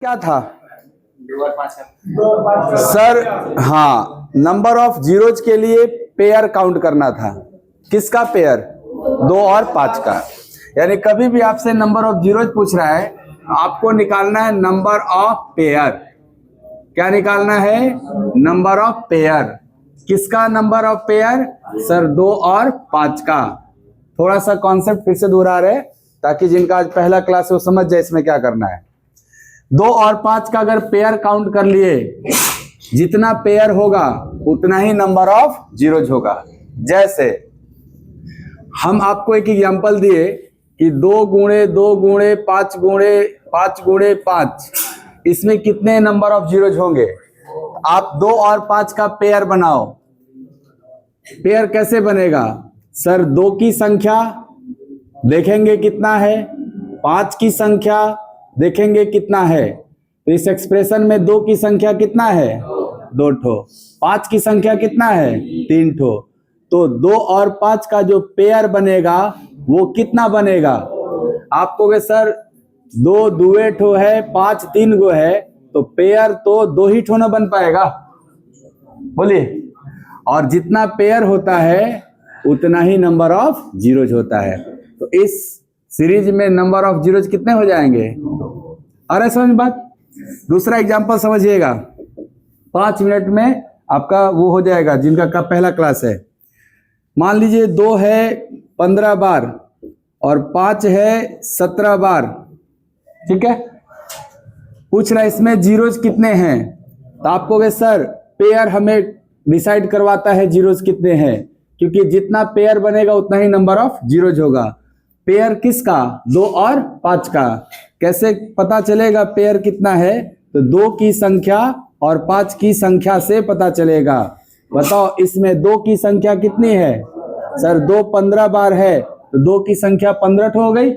क्या था सर? हाँ, नंबर ऑफ जीरोज के लिए पेयर काउंट करना था। किसका पेयर? 2 और 5 का। यानी कभी भी आपसे नंबर ऑफ जीरोज पूछ रहा है, आपको निकालना है नंबर ऑफ पेयर। क्या निकालना है? Number of pair. किसका नंबर ऑफ पेयर? सर 2 और 5 का। थोड़ा सा कॉन्सेप्ट फिर से दोहरा रहे ताकि जिनका आज पहला क्लास है वो समझ जाए इसमें क्या करना है। 2 और 5 का अगर पेयर काउंट कर लिए, जितना पेयर होगा उतना ही नंबर ऑफ जीरोज होगा। जैसे हम आपको एक एग्जांपल दिए कि 2 गुणे 2 गुणे 5 गुणे 5 गुणे 5, इसमें कितने नंबर ऑफ जीरोज होंगे? आप 2 और 5 का पेयर बनाओ। पेयर कैसे बनेगा? सर 2 की संख्या देखेंगे कितना है, 5 की संख्या देखेंगे कितना है। तो इस एक्सप्रेशन में 2 की संख्या कितना है? 2 ठो। 5 की संख्या कितना है? 3 ठो। तो 2 और 5 का जो पेयर बनेगा वो कितना बनेगा? आप कहोगे सर 2 दुए ठो है, 5 3 गो है, तो पेयर तो 2 ही ठो ना बन पाएगा। बोलिए। और जितना पेयर होता है उतना ही नंबर ऑफ जीरोज होता है। तो इस सीरीज में नंबर ऑफ जीरोज कितने हो जाएंगे? अरे समझ बात। दूसरा एग्जांपल समझिएगा, 5 मिनट में आपका वो हो जाएगा जिनका का पहला क्लास है। मान लीजिए 2 है 15 बार और 5 है 17 बार। ठीक है, पूछ रहा है इसमें जीरोज कितने हैं। तो आप कहोगे सर पेयर हमें डिसाइड करवाता है जीरोज कितने हैं, क्योंकि जितना पेयर बनेगा उतना ही नंबर ऑफ जीरोज होगा। पेयर किसका? 2 और 5 का। कैसे पता चलेगा पेयर कितना है? तो 2 की संख्या और 5 की संख्या से पता चलेगा। बताओ इसमें 2 की संख्या कितनी है? सर 2 15 बार है तो 2 की संख्या 15 हो गई।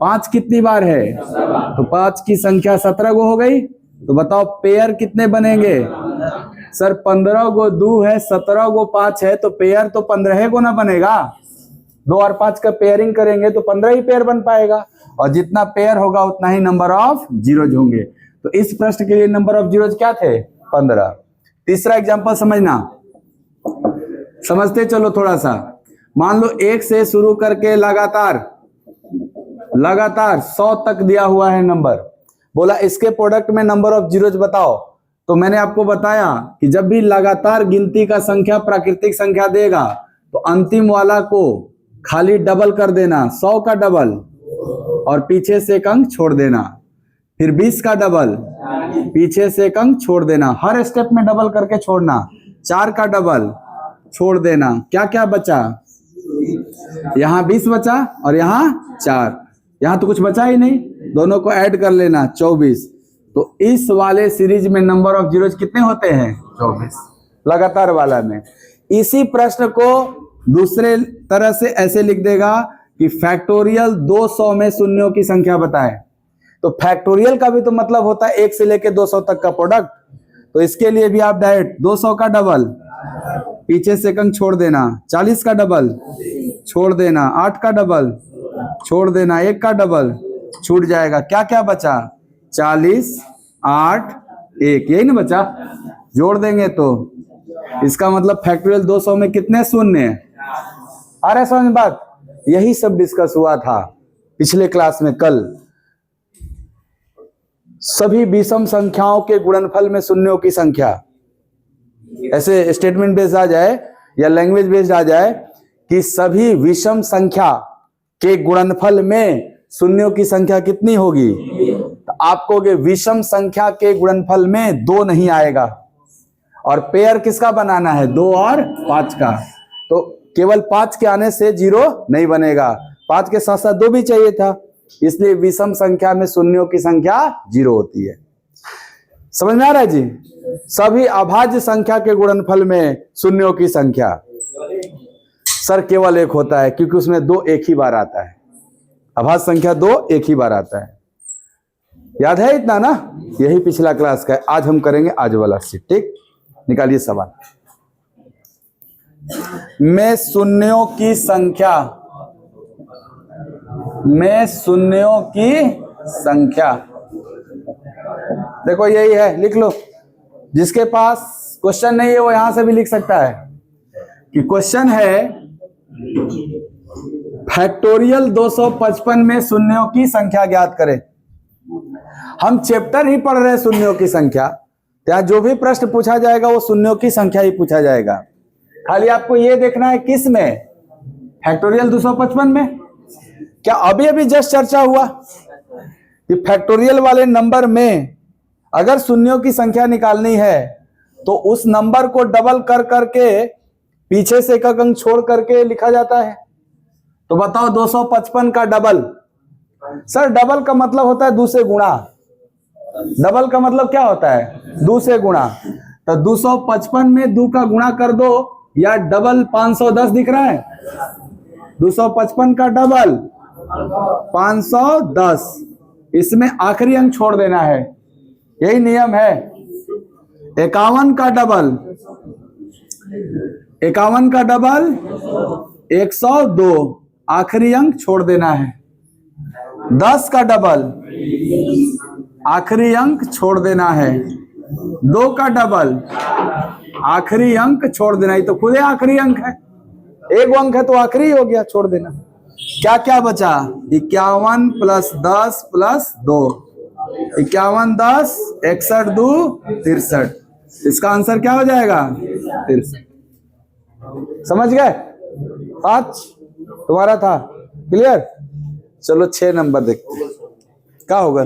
5 कितनी बार है? तो 5 की संख्या 17 गो हो गई। तो बताओ पेयर कितने बनेंगे? सर 15 गो 2 है, 17 गो 5 है, तो पेयर तो 15 गो ना बनेगा। 2 और 5 का पेयरिंग करेंगे तो 15 ही पेयर बन पाएगा, और जितना पेयर होगा उतना ही नंबर ऑफ जीरोज होंगे। तो इस प्रश्न के लिए नंबर ऑफ जीरोज क्या थे? 15। तीसरा एग्जांपल समझना, समझते चलो थोड़ा सा। मान लो 1 से शुरू करके लगातार 100 तक दिया हुआ है नंबर। बोला इसके प्रोडक्ट में नंबर ऑफ जीरोज बताओ। तो मैंने आपको बताया कि जब भी लगातार गिनती का संख्या प्राकृतिक संख्या देगा तो अंतिम वाला को खाली डबल कर देना, 100 का डबल, और पीछे से एक अंक छोड़ देना। फिर 20 का डबल, पीछे से एक अंक छोड़ देना। हर स्टेप में डबल करके छोड़ना। 4 का डबल छोड़ देना। क्या क्या बचा? यहाँ 20 बचा और यहाँ 4। यहाँ तो कुछ बचा ही नहीं, दोनों को ऐड कर लेना, 24। तो इस वाले सीरीज में नंबर ऑफ जीरोज कितने होते हैं? 24 लगातार वाला में। इसी प्रश्न को दूसरे तरह से ऐसे लिख देगा कि फैक्टोरियल 200 में शून्यों की संख्या बताए। तो फैक्टोरियल का भी तो मतलब होता है 1 से लेके 200 तक का प्रोडक्ट। तो इसके लिए भी आप डायरेक्ट 200 का डबल, पीछे से एक अंक छोड़ देना, 40 का डबल छोड़ देना, 8 का डबल छोड़ देना, 1 का डबल छूट जाएगा। क्या क्या बचा? 40 8 1, यही ना बचा। जोड़ देंगे तो इसका मतलब फैक्टोरियल 200 में कितने शून्य हैं? आ रहा है समझ बात? यही सब डिस्कस हुआ था पिछले क्लास में कल। सभी विषम संख्याओं के गुणनफल में शून्यों की संख्या, ऐसे स्टेटमेंट बेस्ड आ जाए या लैंग्वेज बेस्ड आ जाए कि सभी विषम संख्या के गुणनफल में शून्यों की संख्या कितनी होगी? तो आप कहोगे विषम संख्या के गुणनफल में 2 नहीं आएगा, और पेयर किसका बनाना है? 2 और 5 का। तो केवल 5 के आने से 0 नहीं बनेगा, 5 के साथ साथ 2 भी चाहिए था, इसलिए विषम संख्या में शून्यों की संख्या 0 होती है। समझ में आ रहा है जी? सभी अभाज्य संख्या के गुणनफल में शून्यों की संख्या सर केवल 1 होता है, क्योंकि उसमें 2 एक ही बार आता है। अभाज्य संख्या 2 एक ही बार आता है। याद है इतना ना? यही पिछला क्लास का है। आज हम करेंगे आज वाला सीट। ठीक, निकालिए सवाल। में शून्यों की संख्या, में शून्यों की संख्या देखो यही है, लिख लो। जिसके पास क्वेश्चन नहीं है वो यहां से भी लिख सकता है कि क्वेश्चन है फैक्टोरियल 255 में शून्यों की संख्या ज्ञात करें। हम चैप्टर ही पढ़ रहे हैं शून्यों की संख्या, या जो भी प्रश्न पूछा जाएगा वो शून्यों की संख्या ही पूछा जाएगा। खाली आपको ये देखना है किस में, फैक्टोरियल 255 में। क्या अभी अभी जस्ट चर्चा हुआ कि फैक्टोरियल वाले नंबर में अगर शून्यों की संख्या निकालनी है तो उस नंबर को डबल कर करके पीछे से एक अंक छोड़ करके लिखा जाता है। तो बताओ 255 का डबल। सर डबल का मतलब होता है 2 से गुणा। डबल का मतलब क्या होता है? 2 से गुणा। तो 255 में 2 का गुणा कर दो, या डबल 510 दिख रहा है। 255 का डबल 510, इसमें आखिरी अंक छोड़ देना है, यही नियम है। 51 का डबल 102, आखिरी अंक छोड़ देना है। 10 का डबल आखिरी अंक छोड़ देना है। 2 का डबल आखिरी अंक छोड़ देना, ये तो खुद आखिरी अंक है, एक अंक है तो आखिरी हो गया, छोड़ देना। क्या क्या बचा? 51 + 10 + 2, 51 10 61 2 63। इसका आंसर क्या हो जाएगा? 63। समझ गए? 5 तुम्हारा था, क्लियर? चलो 6 नंबर देखते हैं क्या होगा।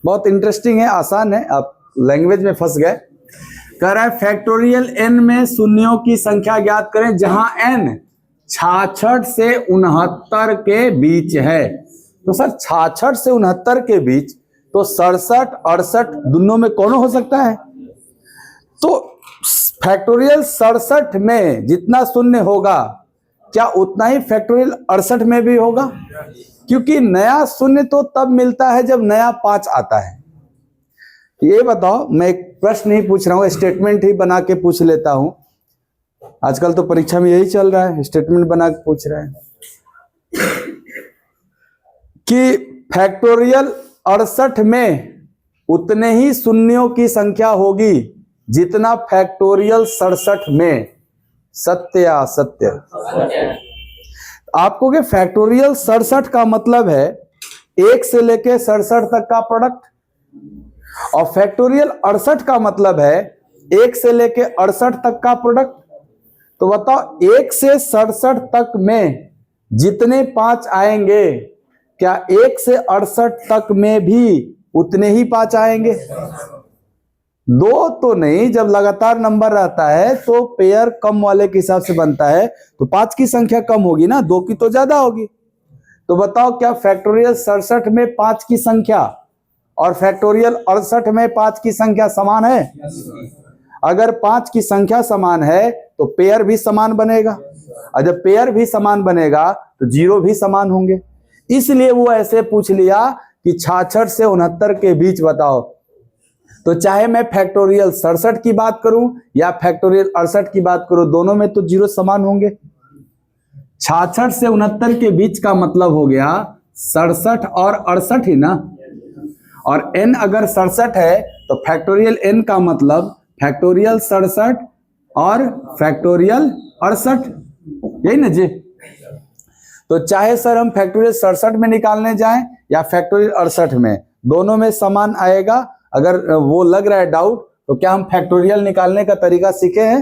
बहुत इंटरेस्टिंग है, आसान है, आप लैंग्वेज में फंस गए। कह रहा है फैक्टोरियल n में शून्यों की संख्या ज्ञात करें जहां n 66 से 69 के बीच है। तो सर 66 से 69 के बीच, तो 67 68 दोनों में कौन हो सकता है? तो फैक्टोरियल 67 में जितना शून्य होगा क्या उतना ही फैक्टोरियल 68 में भी होगा? क्योंकि नया शून्य तो तब मिलता है जब नया 5 आता है। ये बताओ, मैं एक प्रश्न ही पूछ रहा हूं, स्टेटमेंट ही बना के पूछ लेता हूं। आजकल तो परीक्षा में यही चल रहा है, स्टेटमेंट बना के पूछ रहे हैं कि फैक्टोरियल 68 में उतने ही शून्यों की संख्या होगी जितना फैक्टोरियल 67 में। सत्य या असत्य? आपको के फैक्टोरियल 67 का मतलब है 1 से लेके 67 तक का प्रोडक्ट, और फैक्टोरियल 68 का मतलब है 1 से लेके 68 तक का प्रोडक्ट। तो बताओ 1 से 67 तक में जितने 5 आएंगे क्या 1 से 68 तक में भी उतने ही 5 आएंगे? 2 तो नहीं, जब लगातार नंबर रहता है तो पेयर कम वाले के हिसाब से बनता है, तो 5 की संख्या कम होगी ना, 2 की तो ज्यादा होगी। तो बताओ क्या फैक्टोरियल 67 में 5 की संख्या और फैक्टोरियल 68 में 5 की संख्या समान है? अगर 5 की संख्या समान है तो पेयर भी समान बनेगा, और जब पेयर भी समान बनेगा तो जीरो भी समान होंगे। इसलिए वो ऐसे पूछ लिया कि 66 से 69 के बीच बताओ। तो चाहे मैं फैक्टोरियल 67 की बात करूं या फैक्टोरियल 68 की बात करूं, दोनों में तो जीरो समान होंगे। 66 से 69 के बीच का मतलब हो गया 67 और 68 ही ना, और n अगर 67 है तो फैक्टोरियल n का मतलब फैक्टोरियल 67 और फैक्टोरियल 68, यही ना जी। तो चाहे सर हम फैक्टोरियल 67 में निकालने जाएं या फैक्टोरियल 68 में, दोनों में समान आएगा। अगर वो लग रहा है डाउट तो क्या हम फैक्टोरियल निकालने का तरीका सीखे हैं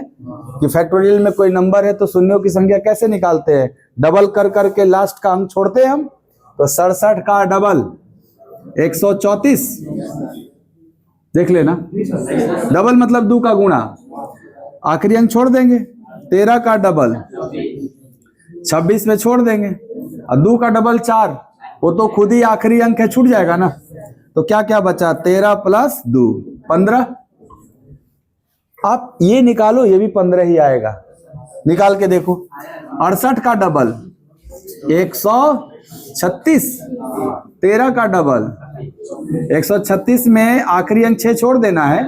कि फैक्टोरियल में कोई नंबर है तो शून्यों की संख्या कैसे निकालते हैं? डबल कर करके लास्ट का अंक छोड़ते हैं हम। तो 67 का डबल 134, देख लेना, डबल मतलब 2 का गुणा, आखिरी अंक छोड़ देंगे। 13 का डबल 26 में छोड़ देंगे, और 2 का डबल 4, वो तो खुद ही आखिरी अंक है, छूट जाएगा ना। तो क्या क्या बचा? 13 प्लस 2 15। आप ये निकालो, ये भी 15 ही आएगा, निकाल के देखो। 68 का डबल 136, 13 का डबल 136 में आखिरी अंक 6 छोड़ देना है,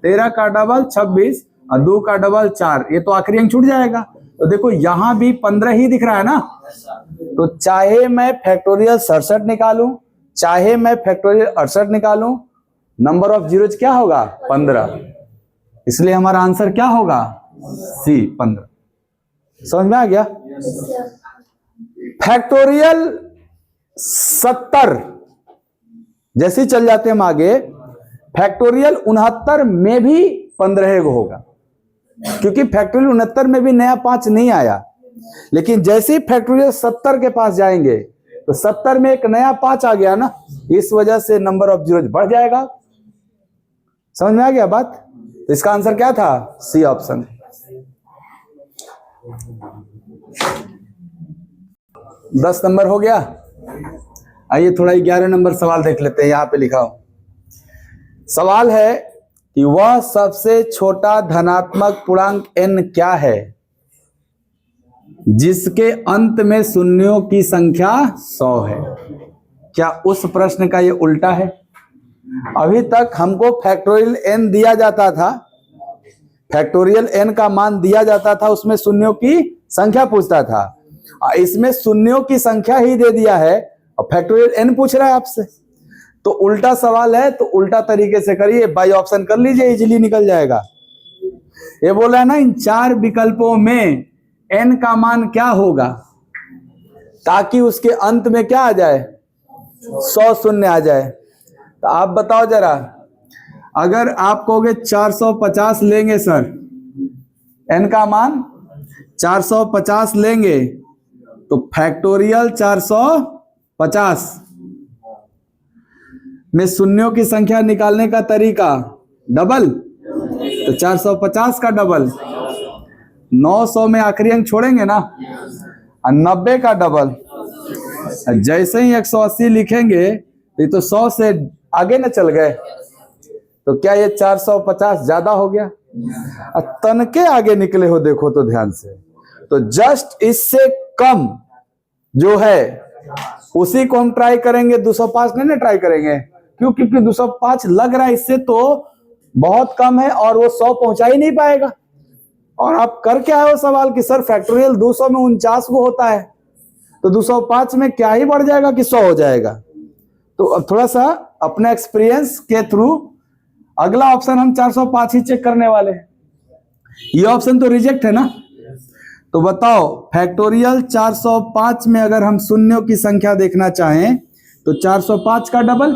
13 का डबल 26 और 2 का डबल 4, ये तो आखिरी अंक छूट जाएगा। तो देखो यहां भी 15 ही दिख रहा है ना। तो चाहे मैं फैक्टोरियल 67 निकालूं, चाहे मैं फैक्टोरियल 68 निकालूं, नंबर ऑफ जीरोज क्या होगा? 15। इसलिए हमारा आंसर क्या होगा? सी 15। समझ में आ गया? फैक्टोरियल 70 जैसे ही चल जाते हम आगे, फैक्टोरियल 69 में भी 15 होगा, क्योंकि फैक्टोरियल 69 में भी नया 5 नहीं आया। लेकिन जैसे ही फैक्टोरियल 70 के पास जाएंगे तो 70 में एक नया 5 आ गया ना, इस वजह से नंबर ऑफ जीरोज बढ़ जाएगा। समझ में आ गया बात? तो इसका आंसर क्या था? C option. 10 नंबर हो गया। आइए थोड़ा 11 नंबर सवाल देख लेते हैं। यहां पे लिखा हो, सवाल है कि वह सबसे छोटा धनात्मक पूर्णांक n क्या है जिसके अंत में शून्यों की संख्या 100 है? क्या उस प्रश्न का ये उल्टा है? अभी तक हमको फैक्टोरियल n दिया जाता था, फैक्टोरियल n का मान दिया जाता था, उसमें शून्यों की संख्या पूछता था। इसमें शून्यों की संख्या ही दे दिया है और फैक्टोरियल n पूछ रहा है आपसे। तो उल्टा सवाल है, तो उल्टा तरीके से करिए, बाई ऑप्शन कर लीजिए, इजीली निकल जाएगा। ये बोला है ना, इन 4 विकल्पों में n का मान क्या होगा ताकि उसके अंत में क्या आ जाए? 100 शून्य आ जाए। तो आप बताओ जरा, अगर आप कहोगे 450 लेंगे सर, n का मान 450 लेंगे, तो फैक्टोरियल 450 में शून्यों की संख्या निकालने का तरीका डबल, तो 450 का डबल 900 में आखिरी अंक छोड़ेंगे ना, और 90 का डबल, जैसे ही 180 लिखेंगे तो ये तो 100 से आगे न चल गए। तो क्या ये 450 ज्यादा हो गया? तनके आगे निकले हो, देखो तो ध्यान से। तो जस्ट इससे कम जो है उसी को हम ट्राई करेंगे, 205 नहीं ना ट्राई करेंगे। क्यों? क्योंकि 205 लग रहा है इससे तो बहुत कम है और वो 100 पहुंचा ही नहीं पाएगा। और आप कर क्या है वो सवाल कि सर फैक्टोरियल 200 में 49 को होता है, तो 205 में क्या ही बढ़ जाएगा कि 100 हो जाएगा। तो अब थोड़ा सा अपने एक्सपीरियंस के थ्रू अगला ऑप्शन हम 405 ही चेक करने वाले हैं। ये ऑप्शन तो रिजेक्ट है ना। तो बताओ फैक्टोरियल 405 में अगर हम शून्यों की संख्या देखना चाहें तो 405 का डबल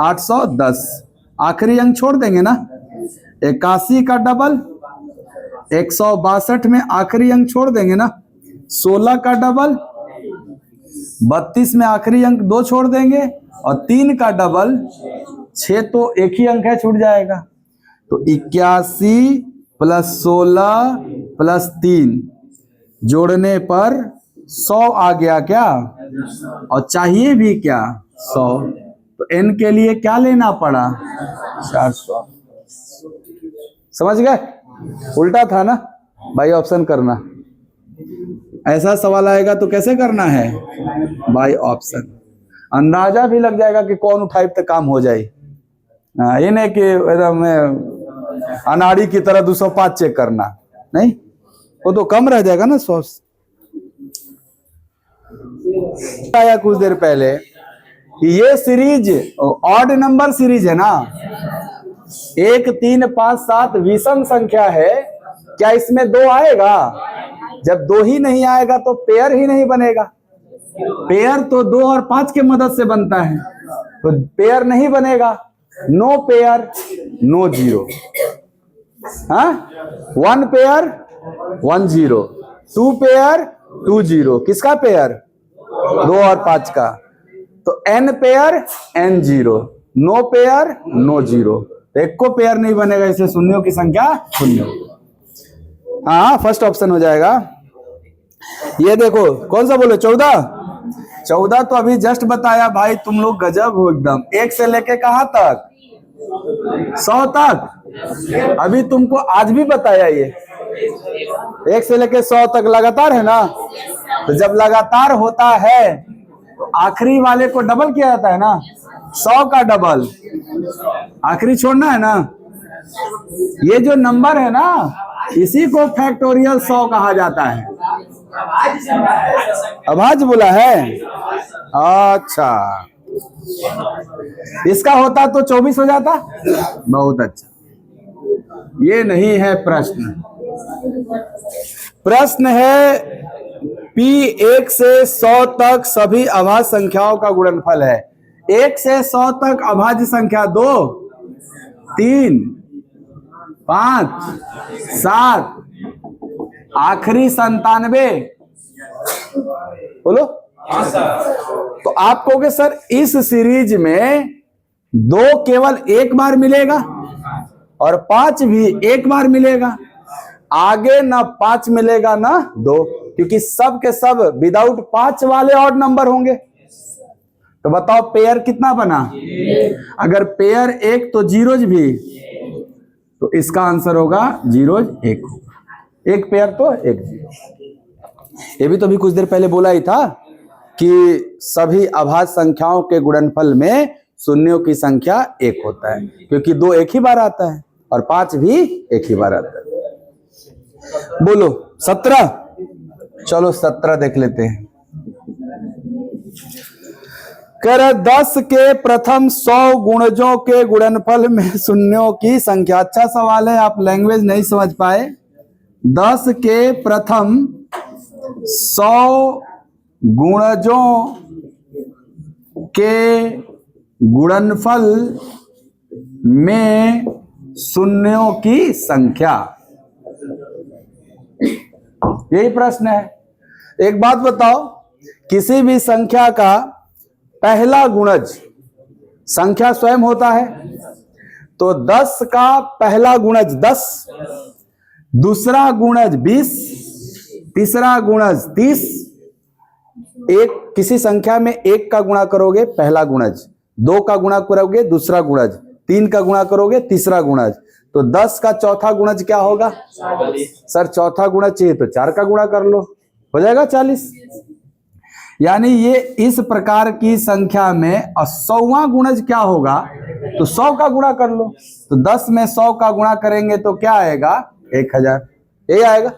810, आखिरी अंक छोड़ देंगे ना। 81 का डबल 162 में आखिरी अंक छोड़ देंगे ना। 16 का डबल 32 में आखिरी अंक 2 छोड़ देंगे, और 3 का डबल 6, तो एक ही अंक है, छूट जाएगा। तो 81 प्लस 16 प्लस 3 जोड़ने पर 100 आ गया क्या? और चाहिए भी क्या? 100। तो n के लिए क्या लेना पड़ा? 400। समझ गए? उल्टा था ना, बाई ऑप्शन करना। ऐसा सवाल आएगा तो कैसे करना है? By option. अंदाजा भी लग जाएगा कि कौन उठाई तो काम हो जाए। ये नहीं कि एकदम अनाड़ी की तरह 205 चेक करना, नहीं, वो तो कम रह जाएगा ना 100। आया कुछ देर पहले कि ये सीरीज ऑड नंबर सीरीज है ना, 1 3 5 7 विषम संख्या है। क्या इसमें 2 आएगा? जब 2 ही नहीं आएगा तो पेयर ही नहीं बनेगा। पेयर तो 2 और 5 के मदद से बनता है, तो पेयर नहीं बनेगा। No pair, no zero. हाँ, 1 पेयर 1 जीरो, 2 पेयर 2 जीरो, किसका पेयर? 2 और 5 का। तो n pair n zero, no pair no zero, एक को पेयर नहीं बनेगा, इसलिए शून्यों की संख्या शून्य। हाँ, फर्स्ट ऑप्शन हो जाएगा। ये देखो कौन सा बोले? 14 तो अभी जस्ट बताया भाई, तुम लोग गजब हो एकदम। 1 से लेके कहां तक? 100 तक। अभी तुमको आज भी बताया ये 1 से लेके 100 तक लगातार है ना। तो जब लगातार होता है तो आखिरी वाले को डबल किया जाता है ना, 100 का डबल, आखिरी छोड़ना है ना। ये जो नंबर है ना, इसी को फैक्टोरियल 100 कहा जाता है। अभाज्य बोला है? अच्छा, इसका होता तो 24 हो जाता। बहुत अच्छा। ये नहीं है प्रश्न। प्रश्न है P 1 से 100 तक सभी अभाज्य संख्याओं का गुणनफल है। 1 से 100 तक अभाज्य संख्या 2, 3, 5, 7, आखिरी 97। बोलो। तो आप कहोगे सर इस सीरीज में 2 केवल एक बार मिलेगा और 5 भी एक बार मिलेगा, आगे ना 5 मिलेगा ना 2, क्योंकि सब के सब विदाउट 5 वाले ऑड नंबर होंगे। तो बताओ पेयर कितना बना? अगर पेयर 1 तो जीरोज भी, तो इसका आंसर होगा जीरोज 1 होगा। 1 पेयर तो 1 जीरो। ये भी तो अभी कुछ देर पहले बोला ही था कि सभी अभाज्य संख्याओं के गुणनफल में शून्यों की संख्या 1 होता है, क्योंकि 2 एक ही बार आता है और 5 भी एक ही बार आता है। बोलो 17। चलो 17 देख लेते हैं। कह रहे 10 के प्रथम 100 गुणजों के गुणनफल में शून्यों की संख्या। अच्छा सवाल है, आप लैंग्वेज नहीं समझ पाए। 10 के प्रथम 100 गुणजों के गुणनफल में शून्यों की संख्या, यही प्रश्न है। एक बात बताओ, किसी भी संख्या का पहला गुणज संख्या स्वयं होता है, तो 10 का पहला गुणज 10, दूसरा गुणज 20, तीसरा गुणज 30। एक किसी संख्या में 1 का गुणा करोगे पहला गुणज, 2 का गुणा करोगे दूसरा गुणज, 3 का गुणा करोगे तीसरा गुणज, तो 10 का चौथा गुणज क्या होगा? सर चौथा गुणज चाहिए तो 4 का गुणा कर लो, हो जाएगा 40। यानी ये इस प्रकार की संख्या में 100वां गुणज क्या होगा? तो 100 का गुणा कर लो। तो 10 में 100 का गुणा करेंगे तो क्या आएगा? 1000, ये आएगा।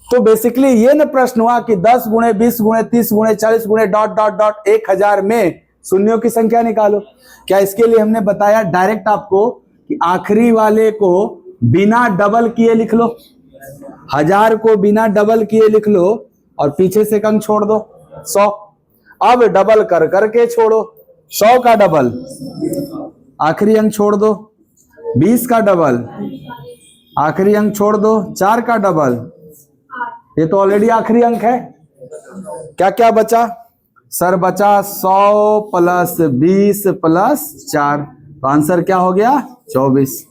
तो बेसिकली ये न प्रश्न हुआ कि 10 गुणे 20 गुणे 30 गुणे 40 गुणे डॉट डॉट डॉट 1000 में शून्यों की संख्या निकालो। क्या इसके लिए हमने बताया डायरेक्ट आपको कि आखिरी वाले को बिना डबल किए लिख लो, 1000 को बिना डबल किए लिख लो और पीछे से अंक छोड़ दो 100। अब डबल कर करके छोड़ो, 100 का डबल आखिरी अंक छोड़ दो, 20 का डबल आखिरी अंक छोड़ दो, 4 का डबल, ये तो ऑलरेडी आखिरी अंक है। क्या क्या बचा? सर बचा 100 प्लस 20 प्लस 4, तो आंसर क्या हो गया? 24।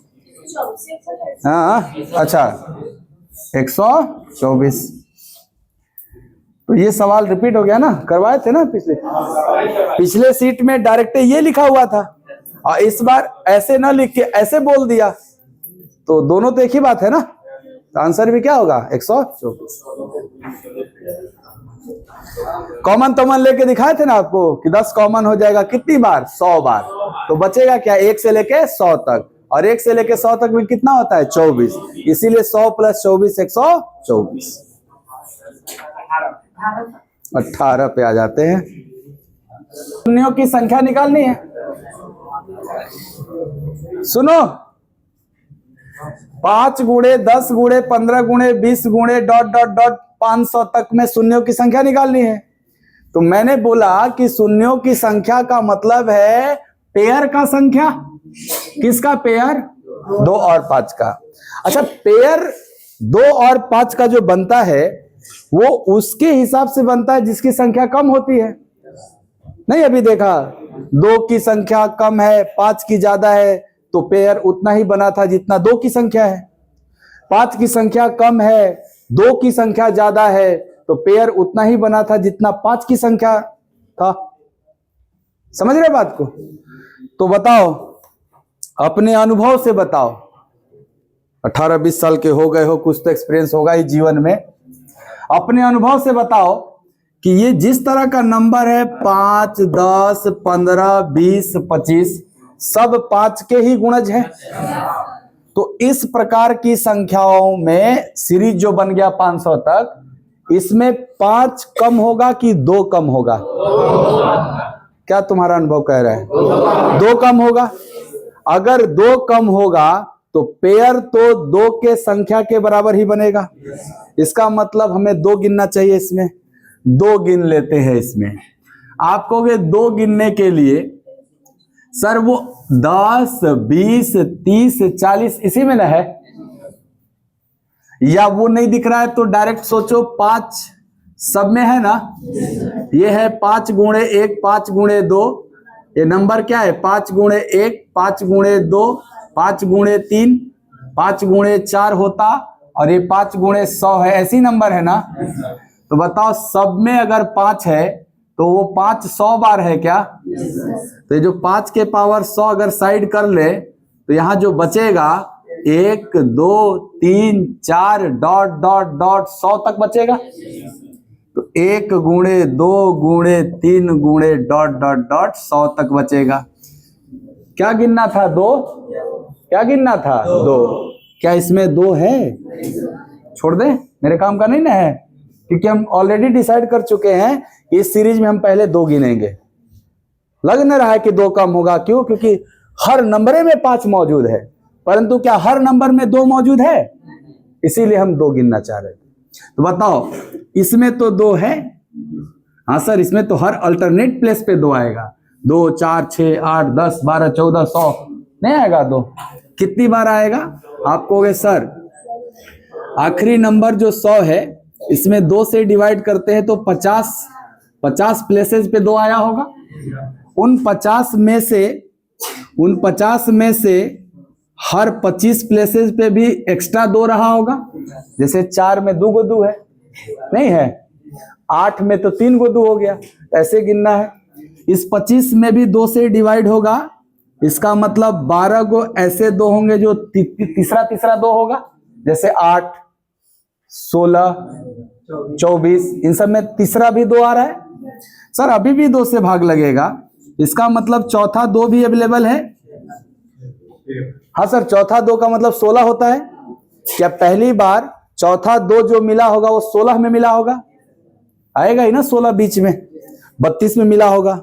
हाँ अच्छा, 124। तो ये सवाल रिपीट हो गया ना, करवाए थे ना पिछले सीट में डायरेक्ट ये लिखा हुआ था, और इस बार ऐसे ना लिख के ऐसे बोल दिया, तो दोनों तो एक ही बात है ना। तो आंसर भी क्या होगा? 124। कॉमन तमन लेके दिखाए थे ना आपको कि 10 कॉमन हो जाएगा कितनी बार? 100 बार। तो बचेगा क्या? 1 से लेके 100 तक, और 1 से लेके 100 तक में कितना होता है? 24। इसीलिए 100 प्लस 24 124। 18 पे आ जाते हैं। शून्यों की संख्या निकालनी है। सुनो, 5 गुणे 10 गुणे 15 गुणे 20 गुणे डॉट डॉट डॉट 500 तक में शून्यों की संख्या निकालनी है। तो मैंने बोला कि शून्यों की संख्या का मतलब है पेयर का संख्या। किसका पेयर? 2 और 5 का। अच्छा, पेयर 2 और 5 का जो बनता है वो उसके हिसाब से बनता है जिसकी संख्या कम होती है। नहीं, अभी देखा 2 की संख्या कम है, 5 की ज्यादा है, तो पेयर उतना ही बना था जितना 2 की संख्या है। 5 की संख्या कम है, 2 की संख्या ज्यादा है, तो पेयर उतना ही बना था जितना 5 की संख्या था। समझ रहे बात को? तो बताओ, अपने अनुभव से बताओ, 18-20 साल के हो गए हो, कुछ तो एक्सपीरियंस होगा ही जीवन में। अपने अनुभव से बताओ कि ये जिस तरह का नंबर है 5, 10, 15, 20, 25 सब 5 के ही गुणज है। तो इस प्रकार की संख्याओं में सीरीज जो बन गया 500 तक, इसमें 5 कम होगा कि 2 कम होगा? क्या तुम्हारा अनुभव कह रहा है? 2 कम होगा। अगर 2 कम होगा तो पेयर तो 2 के संख्या के बराबर ही बनेगा। इसका मतलब हमें 2 गिनना चाहिए। इसमें 2 गिन लेते हैं। इसमें आप कहोगे 2 गिनने के लिए सर वो 10, 20, 30, 40 इसी में ना है, या वो नहीं दिख रहा है तो डायरेक्ट सोचो 5 सब में है ना। ये है 5 गुणे 1, 5 गुणे 2, ये नंबर क्या है? 5 गुणे 1, 5 गुणे 2, 5 गुणे 3, 5 गुणे 4 होता, और ये 5 गुणे 100 है। ऐसी नंबर है ना। तो बताओ, सब में अगर 5 है तो वो 5 100 बार है क्या? तो ये जो 5 के पावर 100 अगर साइड कर ले तो यहां जो बचेगा 1, 2, 3, 4 डॉट डॉट डॉट 100 तक बचेगा। तो 1 गुणे 2 गुणे 3 गुणे डॉट डॉट डॉट 100 तक बचेगा। क्या गिनना था? 2। क्या गिनना था? 2। क्या इसमें 2 है? छोड़ दे, मेरे काम का नहीं ना है, क्योंकि हम ऑलरेडी डिसाइड कर चुके हैं कि इस सीरीज में हम पहले 2 गिनेंगे। लग नहीं रहा है कि 2 कम होगा। क्यों? क्योंकि हर नंबरे में 5 मौजूद है, परंतु क्या हर नंबर में 2 मौजूद है? इसीलिए हम 2 गिनना चाह रहे थे। तो बताओ, इसमें तो 2 है। हाँ सर, इसमें तो हर अल्टरनेट प्लेस पे 2 आएगा। 2, 4, 6, 8, 10, 12, 14, 100 नहीं आएगा 2। कितनी बार आएगा? आप कहोगे सर आखिरी नंबर जो 100 है इसमें 2 से डिवाइड करते हैं तो 50 प्लेसेस पे 2 आया होगा। उन 50 में से हर 25 प्लेसेस पे भी एक्स्ट्रा 2 रहा होगा। जैसे 4 में 2 गुदू है, नहीं है? 8 में तो 3 गुदू हो गया। ऐसे गिनना है। इस 25 में भी 2 से डिवाइड होगा, इसका मतलब 12 को ऐसे 2 होंगे जो तीसरा 2 होगा। जैसे 8, 16, 24 इन सब में तीसरा भी 2 आ रहा है। सर अभी भी 2 से भाग लगेगा, इसका मतलब चौथा 2 भी अवेलेबल है। हाँ सर, चौथा 2 का मतलब 16 होता है। क्या पहली बार चौथा 2 जो मिला होगा वो 16 में मिला होगा? आएगा ही ना 16 बीच में, 32 में मिला होगा।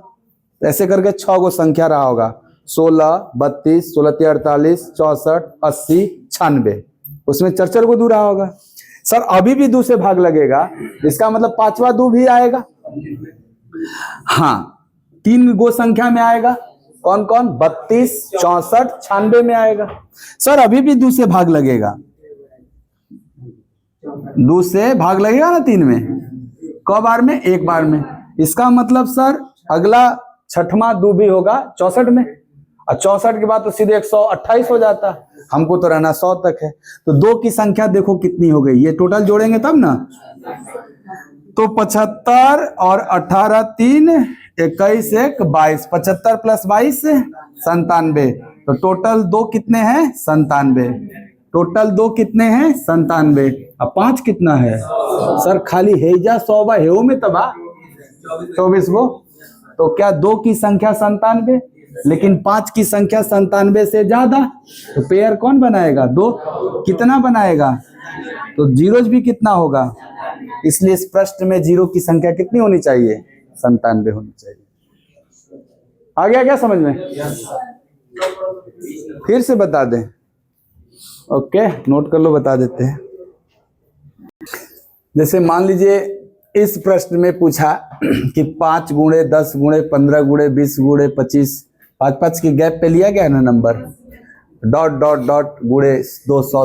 ऐसे करके 6 गो संख्या रहा होगा। 16, 32, 16, 48, 64, 80, 96, उसमें 4 को 2 रहा होगा। सर अभी भी 2 से भाग लगेगा, इसका मतलब 5वां 2 भी आएगा। हाँ, 3 गो संख्या में आएगा। कौन कौन? 32, 64, 96 में आएगा। सर अभी भी 2 से भाग लगेगा। 2 से भाग लगेगा ना 3 में। क बार में? 1 बार में। इसका मतलब सर अगला 6वां 2 भी होगा 64 में, और 64 के बाद तो सीधे 128 हो जाता। हमको तो रहना 100 तक है। तो 2 की संख्या देखो कितनी हो गई। ये टोटल जोड़ेंगे तब ना। तो 75 और 18 3 21 1 22, 75 प्लस 22 97। तो टोटल 2 कितने हैं? 97। टोटल 2 कितने हैं? 97। अब 5 कितना है? सर खाली हेजा 100 बा हेऊ में तबा 24 गो। तो क्या 2 की संख्या 97, लेकिन 5 की संख्या 97 से ज्यादा। तो पेयर कौन बनाएगा? 2। कितना बनाएगा? तो जीरोज भी कितना होगा? इसलिए इस प्रश्न में 0 की संख्या कितनी होनी चाहिए? 97 होनी चाहिए। आ गया क्या समझ में? फिर से बता दें। ओके, नोट कर लो, बता देते हैं। जैसे मान लीजिए इस प्रश्न में पूछा कि 5 गुणे 10 गुणे 15 गुणे 20 गुणे 25 5 के गैप पे लिया गया ना नंबर, डॉट डॉट डॉट गुणे 200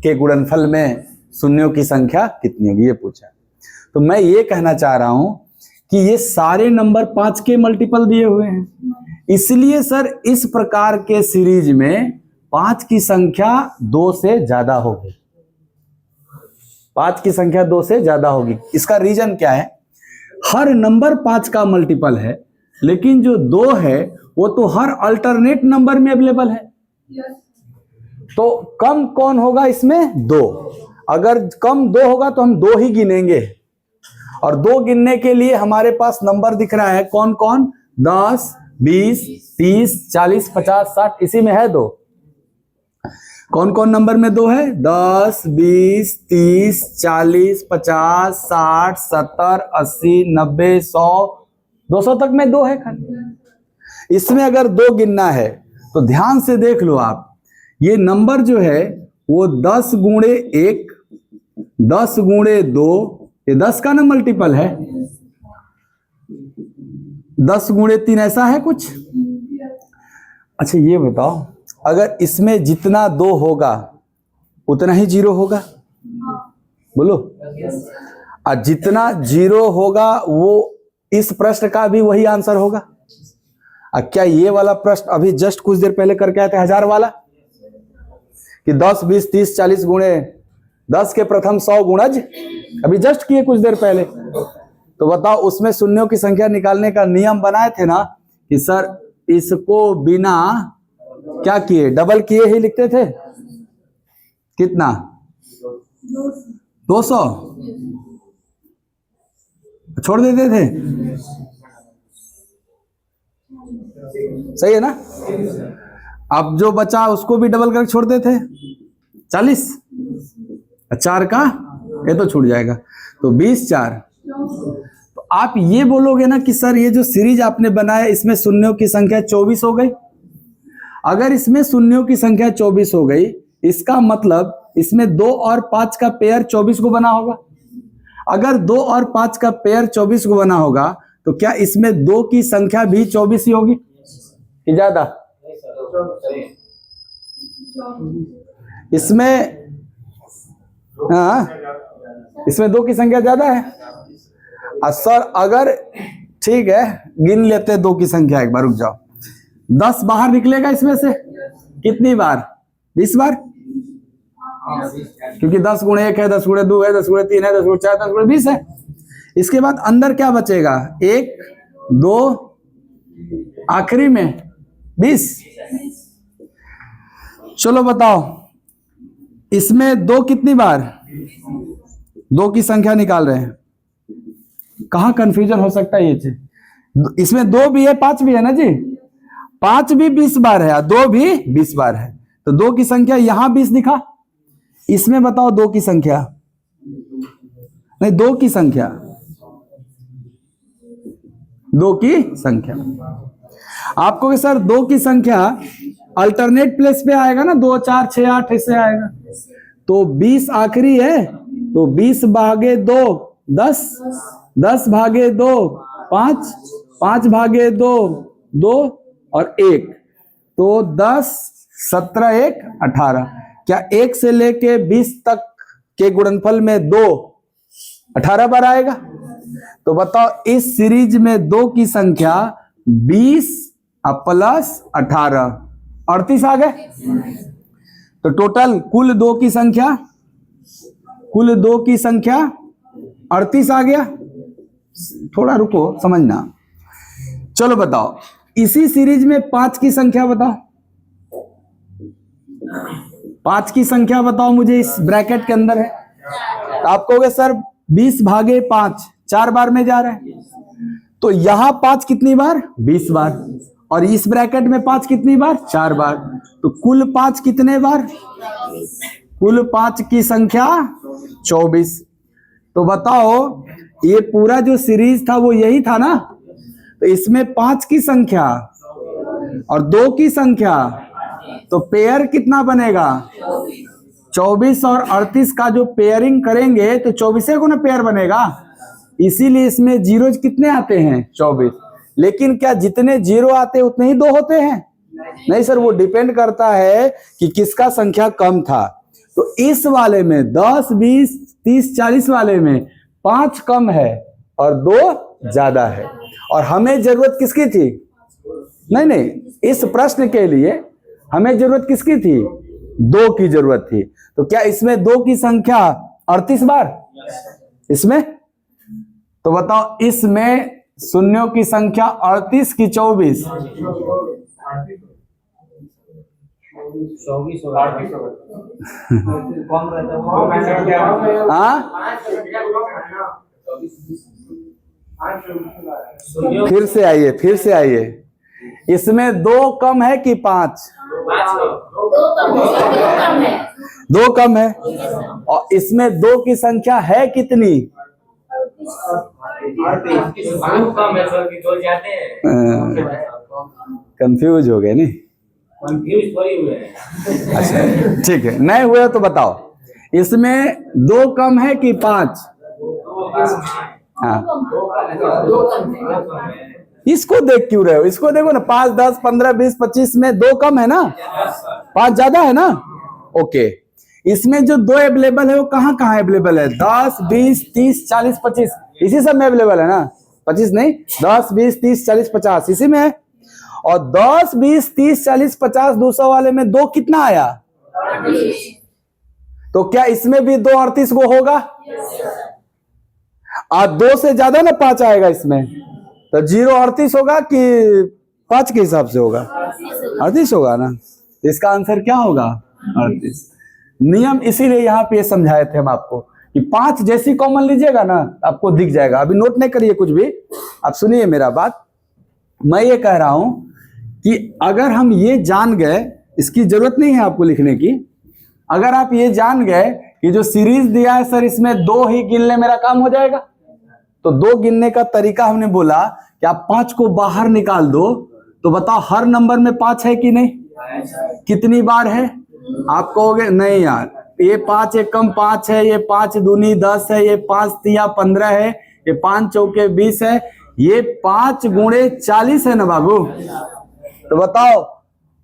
के गुणनफल में शून्यों की संख्या कितनी होगी, ये पूछा। तो मैं ये कहना चाह रहा हूं कि ये सारे नंबर 5 के मल्टीपल दिए हुए हैं, इसलिए सर इस प्रकार के सीरीज में 5 की संख्या 2 से ज्यादा होगी। 5 की संख्या 2 से ज्यादा होगी। इसका रीजन क्या है? हर नंबर 5 का मल्टीपल है, लेकिन जो 2 है वो तो हर अल्टरनेट नंबर में अवेलेबल है। तो कम कौन होगा इसमें? 2। अगर कम 2 होगा तो हम 2 ही गिनेंगे, और 2 गिनने के लिए हमारे पास नंबर दिख रहा है कौन कौन? 10, 20, 30, 40, 50, 60, इसी में है 2। कौन कौन नंबर में 2 है? 10, 20, 30, 40, 50, 60, 70, 80, 90, 100, 200 तक में 2 है खाली। इसमें अगर 2 गिनना है तो ध्यान से देख लो आप, ये नंबर जो है वो 10 गुणे 1, 10 गुणे 2, ये 10 का ना मल्टीपल है। 10 गुणे 3 ऐसा है कुछ। अच्छा ये बताओ, अगर इसमें जितना 2 होगा उतना ही 0 होगा? बोलो। और जितना 0 होगा वो इस प्रश्न का भी वही आंसर होगा। क्या ये वाला प्रश्न अभी जस्ट कुछ देर पहले करके आए थे 1000 वाला, कि 10, 20, 30, 40 गुणे 10 के प्रथम 100 गुणज, अभी जस्ट किए कुछ देर पहले। तो बताओ उसमें शून्यों की संख्या निकालने का नियम बनाए थे ना कि सर इसको बिना क्या किए, डबल किए ही लिखते थे। कितना? 200 छोड़ देते थे, सही है ना? अब जो बचा उसको भी डबल करके छोड़ देते थे। 40, 4 का ये तो छूट जाएगा, तो 20, 4। तो आप ये बोलोगे ना कि सर ये जो सीरीज आपने बनाया इसमें शून्यों की संख्या 24 हो गई। अगर इसमें शून्यों की संख्या 24 हो गई, इसका मतलब इसमें 2 और 5 का पेयर 24 को बना होगा। अगर 2 और 5 का पेयर 24 को बना होगा तो क्या इसमें 2 की संख्या भी 24 ही होगी कि ज्यादा? इसमें इसमें 2 की संख्या ज्यादा है। सर अगर ठीक है गिन लेते 2 की संख्या, एक बार रुक जाओ। 10 बाहर निकलेगा इसमें से कितनी बार? 20 बार, क्योंकि 10 गुणे 1 है, 10 गुणे 2 है, 10 गुणे 3 है, 10 गुणे 4, 10 गुणे 20 है। इसके बाद अंदर क्या बचेगा? 1, 2, आखिरी में 20। चलो बताओ इसमें 2 कितनी बार? 2 की संख्या निकाल रहे हैं, कहां कंफ्यूजन हो सकता है ये चीज? इसमें 2 भी है 5 भी है ना जी। 5 भी 20 बार है, 2 भी 20 बार है, तो 2 की संख्या यहां 20 दिखा। इसमें बताओ 2 की संख्या, नहीं 2 की संख्या, 2 की संख्या। आपको सर 2 की संख्या अल्टरनेट प्लेस पे आएगा ना, 2, 4, 6, 8 ऐसे आएगा। तो 20 आखिरी है, तो 20 भागे 2 10, 10 भागे 2 5, 5 भागे 2 2 और 1, तो 10, 17, 1, 18। क्या 1 से लेके 20 तक के गुणनफल में 2 18 बार आएगा? तो बताओ इस सीरीज में 2 की संख्या 20 प्लस 18 38 आ गए। तो टोटल कुल 2 की संख्या, कुल 2 की संख्या 38 आ गया। थोड़ा रुको समझना। चलो बताओ इसी सीरीज में 5 की संख्या बताओ, 5 की संख्या बताओ मुझे, इस ब्रैकेट के अंदर है। तो आप कहोगे सर 20 भागे 5 4 बार में जा रहा है, तो यहां 5 कितनी बार? 20 बार, और इस ब्रैकेट में 5 कितनी बार? 4 बार। तो कुल 5 कितने बार? कुल 5 की संख्या 24। तो बताओ ये पूरा जो सीरीज था वो यही था ना, तो इसमें 5 की संख्या और 2 की संख्या, तो पेयर कितना बनेगा? 24 और 38 का जो पेयरिंग करेंगे तो 24 को ना पेयर बनेगा, इसीलिए इसमें जीरोज कितने आते हैं? 24। लेकिन क्या जितने जीरो आते उतने ही 2 होते हैं? नहीं सर, वो डिपेंड करता है कि किसका संख्या कम था। तो इस वाले में 10, 20, 30, 40 वाले में 5 कम है और 2 ज्यादा है। और हमें जरूरत किसकी थी? नहीं, इस प्रश्न के लिए हमें जरूरत किसकी थी? 2 की जरूरत थी। तो क्या इसमें 2 की संख्या 38 बार? इसमें तो बताओ, इसमें शून्यों की संख्या 38 की 24? फिर से आइए। इसमें 2 कम है कि 5? 2 कम है। और इसमें 2 की संख्या है कितनी? कंफ्यूज हो गए नहीं? अच्छा ठीक है, नहीं हुए तो बताओ, इसमें 2 कम है कि 5? हाँ, इसको देख क्यों रहे हो? इसको देखो ना, 5, 10, 15, 20, 25 में 2 कम है ना, 5 ज्यादा है ना। ओके, इसमें जो 2 अवेलेबल है वो कहाँ कहाँ अवेलेबल है? 10, 20, 30, 40, 25, इसी सब में अवेलेबल है ना? 25 नहीं, 10, 20, 30, 40, 50 इसी में है। और 10, 20, 30, 40, 50 200 वाले में 2 कितना आया? तो क्या इसमें भी 2 38 को होगा? और 2 से ज्यादा ना 5 आएगा इसमें, तो 0 38 होगा कि 5 के हिसाब से होगा? 38 होगा ना। इसका आंसर क्या होगा? 38। नियम इसीलिए यहाँ पे समझाए थे हम आपको कि 5 जैसी कॉमन लीजिएगा ना आपको दिख जाएगा। अभी नोट नहीं करिए कुछ भी, आप सुनिए मेरा बात। मैं ये कह रहा हूं कि अगर हम ये जान गए, इसकी जरूरत नहीं है आपको लिखने की, अगर आप ये जान गए कि जो सीरीज दिया है सर इसमें 2 ही गिन ले मेरा काम हो जाएगा, तो 2 गिनने का तरीका हमने बोला कि आप 5 को बाहर निकाल दो, तो बताओ हर नंबर में 5 है कि नहीं? कितनी बार है? आप कहोगे नहीं यार, ये 5 एक कम 5 है, ये 5 दूनी 10 है, ये 5 तिया 15 है, ये 5 चौके 20 है, ये 5 गुणे 40 है ना बाबू। तो बताओ,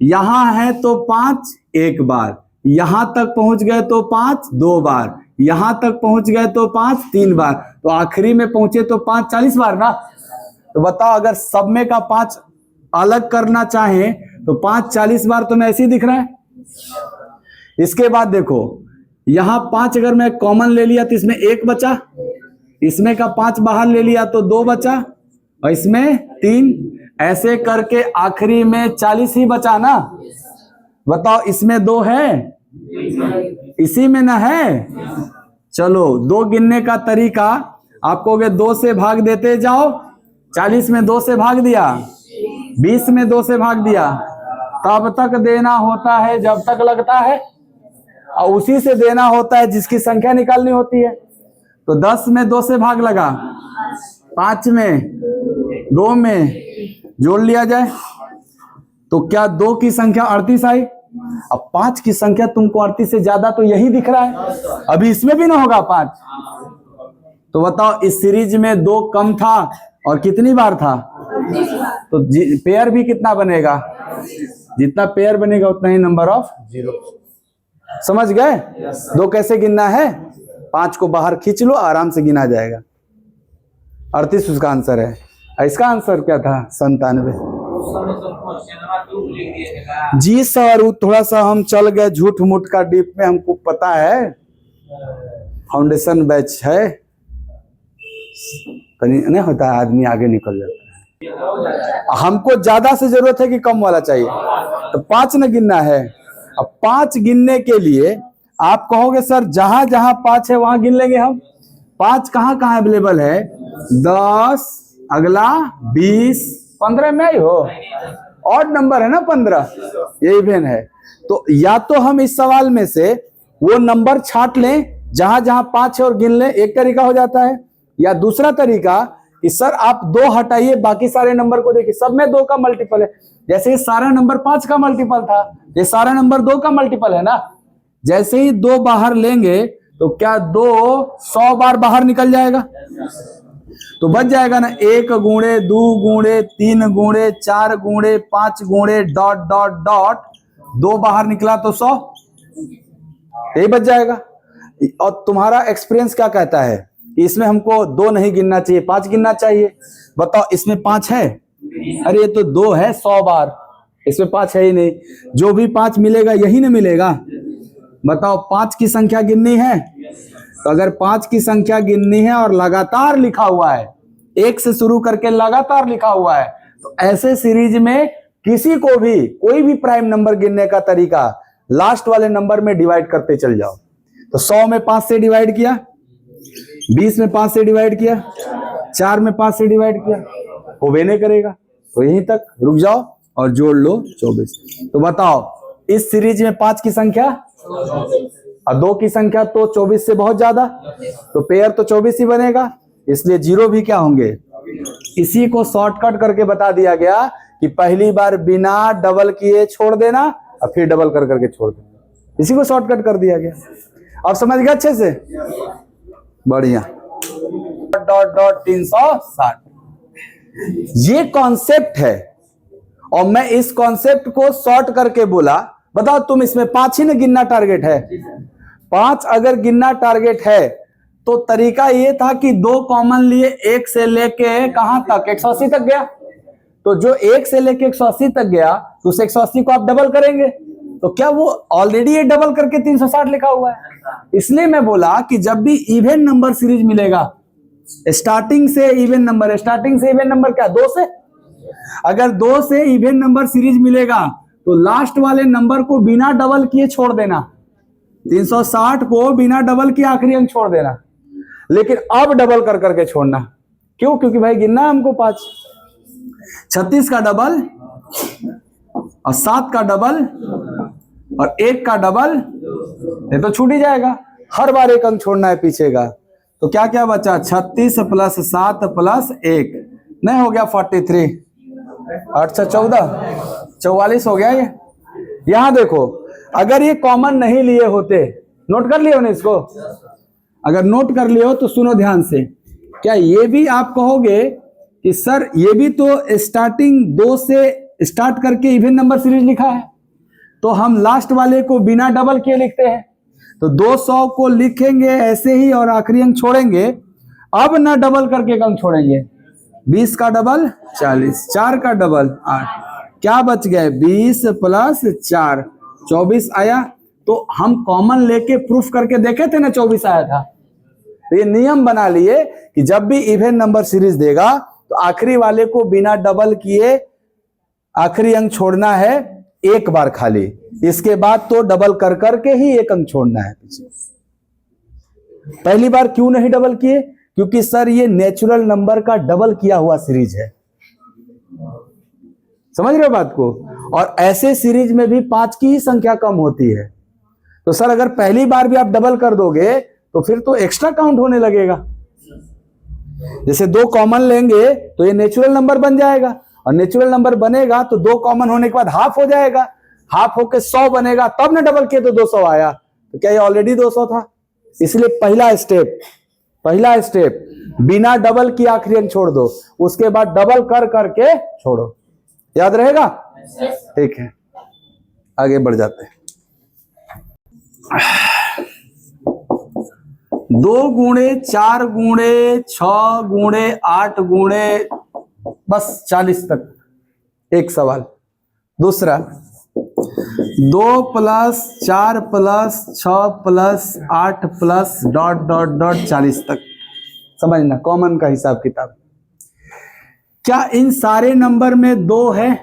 यहां है तो 5 एक बार, यहां तक पहुंच गए तो 5 2 बार, यहां तक पहुंच गए तो 5 3 बार, तो आखिरी में पहुंचे तो 5 40 बार ना। तो बताओ, अगर सब में का 5 अलग करना चाहे तो 5 40 बार तो मैं ऐसे ही दिख रहा है। इसके बाद देखो, यहां 5 अगर मैं कॉमन ले लिया तो इसमें 1 बचा, इसमें का 5 बाहर ले लिया तो 2 बचा, और इसमें 3, ऐसे करके आखिरी में 40 ही बचा ना। बताओ, इसमें 2 है, इसी में ना है। चलो 2 गिनने का तरीका आप कहोगे 2 से भाग देते जाओ, 40 में 2 से भाग दिया, 20 में 2 से भाग दिया, तब तक देना होता है जब तक लगता है, और उसी से देना होता है जिसकी संख्या निकालनी होती है। तो 10 में 2 से भाग लगा, 5 में 2 में जोड़ लिया जाए, तो क्या 2 की संख्या 38 आई? अब 5 की संख्या तुमको 38 से ज्यादा तो यही दिख रहा है, अभी इसमें भी ना होगा 5। तो बताओ, इस सीरीज में 2 कम था और कितनी बार था? तो पेयर भी कितना बनेगा? जितना पेयर बनेगा उतना ही नंबर ऑफ जीरो। समझ गए? 2 कैसे गिनना है? 5 को बाहर खींच लो, आराम से गिना जाएगा। 38 उसका आंसर है। इसका आंसर क्या था? 97। जी सर, वो थोड़ा सा हम चल गए झूठ मूठ का डीप में, हमको पता है फाउंडेशन बैच है, नहीं होता है, आदमी आगे निकल जाता है। हमको ज्यादा से जरूरत है कि कम वाला चाहिए, तो 5 न गिनना है। अब 5 गिनने के लिए आप कहोगे सर जहां जहां 5 है वहां गिन लेंगे हम। 5 कहां कहां अवेलेबल है? 10, अगला 20, 15 में ही हो, ऑड नंबर है ना 15, ये इवन है। तो या तो हम इस सवाल में से वो नंबर छांट लें जहां जहां 5 है और गिन लें, एक तरीका हो जाता है। या दूसरा तरीका कि सर आप 2 हटाइए, बाकी सारे नंबर को देखिए, सब में 2 का मल्टीपल है। जैसे ये सारा नंबर 5 का मल्टीपल था, ये सारा नंबर 2 का मल्टीपल है ना। जैसे ही 2 बाहर लेंगे तो क्या 2 100 बार बाहर निकल जाएगा? तो बच जाएगा ना 1 गुणे 2 गुणे 3 गुणे 4 गुणे 5 गुणे डॉट डॉट डॉट 2 बाहर निकला तो 100, यही बच जाएगा। और तुम्हारा एक्सपीरियंस क्या कहता है कि इसमें हमको 2 नहीं गिनना चाहिए, 5 गिनना चाहिए। बताओ इसमें 5 है? अरे ये तो 2 है 100 बार, इसमें 5 है ही नहीं। जो भी 5 मिलेगा यही ना मिलेगा। बताओ 5 की संख्या गिननी है, तो अगर 5 की संख्या गिननी है और लगातार लिखा हुआ है, 1 से शुरू करके लगातार लिखा हुआ है, तो ऐसे सीरीज में किसी को भी कोई भी प्राइम नंबर गिनने का तरीका लास्ट वाले नंबर में डिवाइड करते चल जाओ। तो 100 में 5 से डिवाइड किया, 20 में 5 से डिवाइड किया, 4 में 5 से डिवाइड किया, वो वे नहीं करेगा। तो यहीं तक रुक जाओ और जोड़ लो 24। तो बताओ इस सीरीज में 5 की संख्या और 2 की संख्या तो 24 से बहुत ज्यादा, तो पेयर तो 24 ही बनेगा, इसलिए 0 भी क्या होंगे। इसी को शॉर्टकट करके बता दिया गया कि पहली बार बिना डबल किए छोड़ देना और फिर डबल कर करके छोड़ देना, इसी को शॉर्टकट कर दिया गया। अब समझ गए अच्छे से? बढ़िया। डॉट डॉट 360 ये कॉन्सेप्ट है, और मैं इस कॉन्सेप्ट को शॉर्ट करके बोला। बताओ तुम इसमें 5 ही ना गिनना टारगेट है, 5 अगर गिनना टारगेट है तो तरीका ये था कि 2 कॉमन लिए 1 से लेके कहां तक 180 तक गया। तो जो 1 से लेके 180 तक गया तो उस 180 को आप डबल करेंगे, तो क्या वो ऑलरेडी ये डबल करके 360 लिखा हुआ है। इसलिए मैं बोला कि जब भी इवन नंबर सीरीज मिलेगा, स्टार्टिंग से इवन नंबर, स्टार्टिंग से इवन नंबर क्या 2 से, अगर 2 से इवन नंबर सीरीज मिलेगा तो लास्ट वाले नंबर को बिना डबल किए छोड़ देना, 360 को बिना डबल किए आखिरी अंक छोड़ देना। लेकिन अब डबल कर करके छोड़ना, क्यों? क्योंकि भाई गिनना हमको 5, 36 का डबल और 7 का डबल और 1 का डबल, ये तो छूट ही जाएगा। हर बार एक अंक छोड़ना है पीछे का। तो क्या क्या बचा? 36 प्लस 7 प्लस 1 नहीं हो गया 43, 8 से 14, 44 हो गया ये। यहां देखो अगर ये कॉमन नहीं लिए होते, नोट कर लिए हो ना इसको, अगर नोट कर लिए हो तो सुनो ध्यान से। क्या ये भी आप कहोगे कि सर ये भी तो स्टार्टिंग 2 से स्टार्ट करके इवन नंबर सीरीज लिखा है, तो हम लास्ट वाले को बिना डबल किए लिखते हैं, तो 200 को लिखेंगे ऐसे ही और आखिरी अंक छोड़ेंगे। अब ना डबल करके अंक छोड़ेंगे, 20 का डबल 40, 4 का डबल 8, क्या बच गए 20 प्लस 4 24 आया। तो हम कॉमन लेके प्रूफ करके देखे थे ना 24 आया था। तो ये नियम बना लिए कि जब भी इवन नंबर सीरीज देगा तो आखिरी वाले को बिना डबल किए आखिरी अंक छोड़ना है एक बार खाली, इसके बाद तो डबल कर करके ही एक अंक छोड़ना है पीछे। पहली बार क्यों नहीं डबल किए? क्योंकि सर ये नेचुरल नंबर का डबल किया हुआ सीरीज है, समझ रहे हो बात को। और ऐसे सीरीज में भी 5 की ही संख्या कम होती है। तो सर अगर पहली बार भी आप डबल कर दोगे तो फिर तो एक्स्ट्रा काउंट होने लगेगा। जैसे 2 कॉमन लेंगे तो ये नेचुरल नंबर बन जाएगा, और नेचुरल नंबर बनेगा तो 2 कॉमन होने के बाद हाफ हो जाएगा, हाफ होके 100 बनेगा, तब ना डबल किए तो 200 आया। तो क्या ये ऑलरेडी 200 था? इसलिए पहला स्टेप बिना डबल की आखिरी अंक छोड़ दो, उसके बाद डबल कर करके छोड़ो। याद रहेगा? ठीक है, आगे बढ़ जाते हैं। 2 गुणे 4 गुणे 6 गुणे 8 गुणे बस 40 तक एक सवाल। दूसरा 2 plus 4 plus 6 plus 8 plus dot dot dot 40 तक समझना, कॉमन का हिसाब किताब। क्या इन सारे नंबर में 2 है?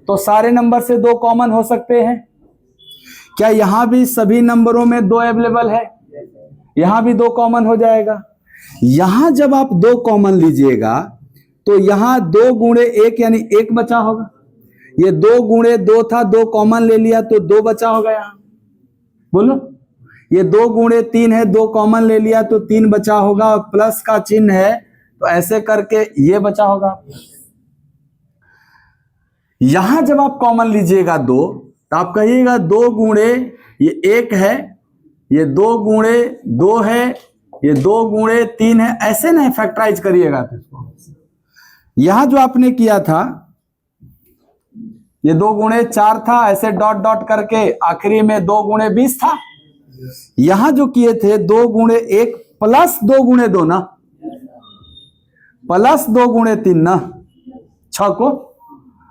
तो सारे नंबर से 2 कॉमन हो सकते हैं। क्या यहां भी सभी नंबरों में 2 अवेलेबल है? यहां भी 2 कॉमन हो जाएगा। यहां जब आप 2 कॉमन लीजिएगा तो यहां 2 गुणे 1 यानी 1 बचा होगा। ये 2 गुणे 2 था, 2 कॉमन ले लिया तो 2 बचा होगा। यहां बोलो, ये 2 गुणे 3 है, 2 कॉमन ले लिया तो 3 बचा होगा, और प्लस का चिन्ह है तो ऐसे करके ये बचा होगा। यहां जब आप कॉमन लीजिएगा 2 तो आप कहिएगा 2 गुणे ये 1 है, ये 2 गुणे 2 है ये 2 × 3 है, ऐसे नहीं फैक्टराइज करिएगा आप इसको। यहां जो आपने किया था ये 2 × 4 था, ऐसे डॉट डॉट करके आखिरी में 2 × 20 था। यहां जो किए थे 2 × 1 प्लस 2 × 2 ना, प्लस 2 × 3 ना 6 को,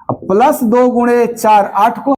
प्लस 2 × 4 8 को।